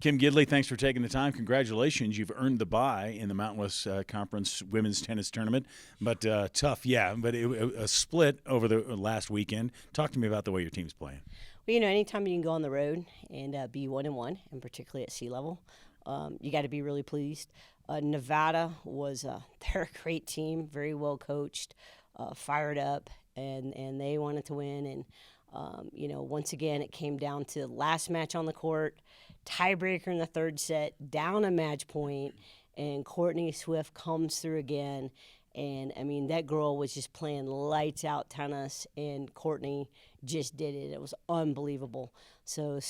Kim Gidley, thanks for taking the time. Congratulations. You've earned the bye in the Mountain West Conference Women's Tennis Tournament. But tough, yeah. But a split over the last weekend. Talk to me about the way your team's playing. Well, anytime you can go on the road and be 1-1, and particularly at sea level, you got to be really pleased. Nevada they're a great team, very well coached, fired up, and they wanted to win. And once again, it came down to the last match on the court, tiebreaker in the third set, down a match point, and Courtney Swift comes through again. And, that girl was just playing lights-out tennis, and Courtney just did it. It was unbelievable. So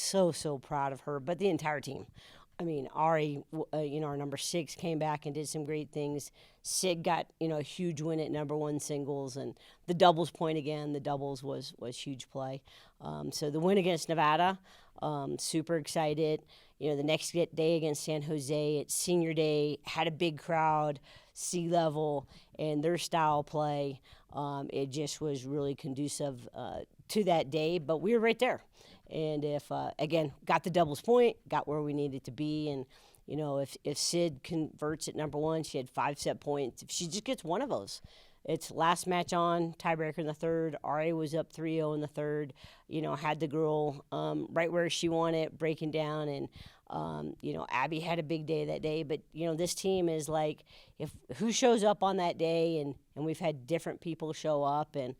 proud of her, but the entire team. Ari, our number 6, came back and did some great things. Sid got, a huge win at number 1 singles, and the doubles point again. The doubles was huge play. So the win against Nevada, super excited. The next day against San Jose, it's senior day, had a big crowd, sea level, and their style play. It just was really conducive to that day, but we were right there. And again, got the doubles point, got where we needed to be. And, if Sid converts at number 1, she had 5 set points. If she just gets one of those, it's last match on, tiebreaker in the third. Ari was up 3-0 in the third, had the girl right where she wanted, breaking down. And, Abby had a big day that day. But, this team is like, who shows up on that day, and we've had different people show up and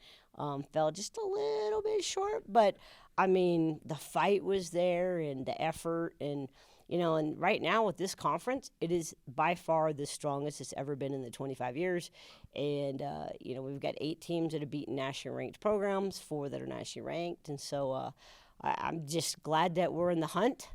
fell just a little bit short. But, the fight was there and the effort and, and right now with this conference, it is by far the strongest it's ever been in the 25 years. And, we've got 8 teams that have beaten nationally ranked programs, 4 that are nationally ranked. And so I'm just glad that we're in the hunt,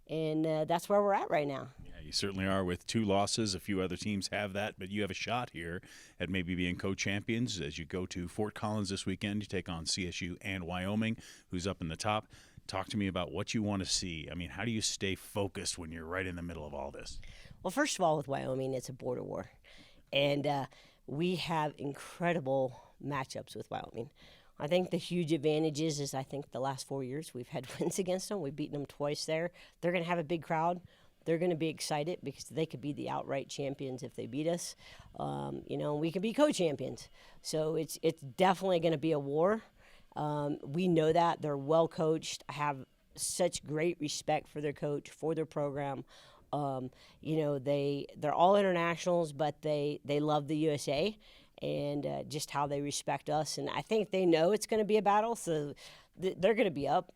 and that's where we're at right now. You certainly are with 2 losses. A few other teams have that, but you have a shot here at maybe being co-champions as you go to Fort Collins this weekend. You take on CSU and Wyoming, who's up in the top. Talk to me about what you want to see. How do you stay focused when you're right in the middle of all this? Well, first of all, with Wyoming, it's a border war, and we have incredible matchups with Wyoming. I think the huge advantage is I think the last 4 years we've had wins against them. We've beaten them twice there. They're going to have a big crowd. They're going to be excited because they could be the outright champions if they beat us. We can be co-champions. So it's definitely going to be a war. We know that. They're well coached. I have such great respect for their coach, for their program. They're all internationals, but they love the USA and just how they respect us. And I think they know it's going to be a battle, so they're going to be up.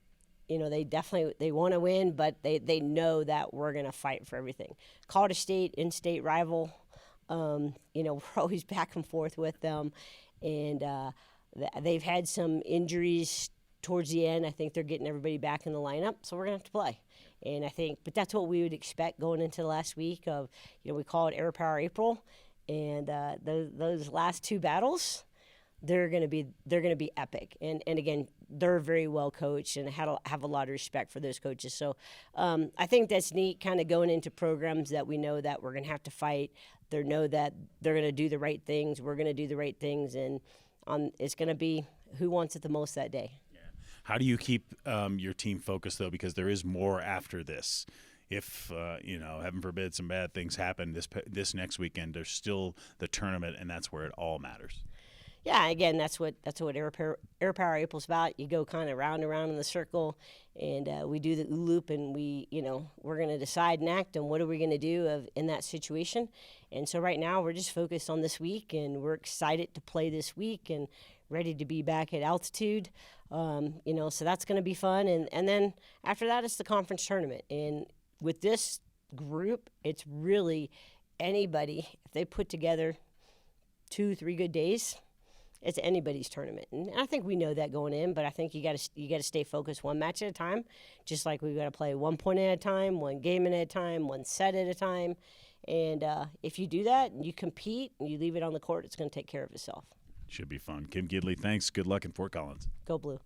They want to win, but they know that we're going to fight for everything. Colorado State, in-state rival. We're always back and forth with them. And they've had some injuries towards the end. I think they're getting everybody back in the lineup, so we're going to have to play. And but that's what we would expect going into the last week of, we call it Air Power April. And those last 2 battles, they're going to be epic. And again, they're very well coached and have a lot of respect for those coaches. So I think that's neat, kind of going into programs that we know that we're going to have to fight. They know that they're going to do the right things. We're going to do the right things. And it's going to be who wants it the most that day. Yeah. How do you keep your team focused, though? Because there is more after this. If, heaven forbid, some bad things happen this next weekend, there's still the tournament, and that's where it all matters. Yeah, again, that's what Air Power April's about. You go kind of round and round in the circle, and we do the loop, and we're going to decide and act on what are we going to do in that situation. And so right now we're just focused on this week, and we're excited to play this week and ready to be back at altitude. So that's going to be fun. And then after that, it's the conference tournament. And with this group, it's really anybody, if they put together 2-3 good days, it's anybody's tournament. And I think we know that going in, but I think you got to stay focused one match at a time, just like we've got to play 1 point at a time, 1 game at a time, 1 set at a time. And if you do that and you compete and you leave it on the court, it's going to take care of itself. Should be fun. Kim Gidley, thanks. Good luck in Fort Collins. Go Blue.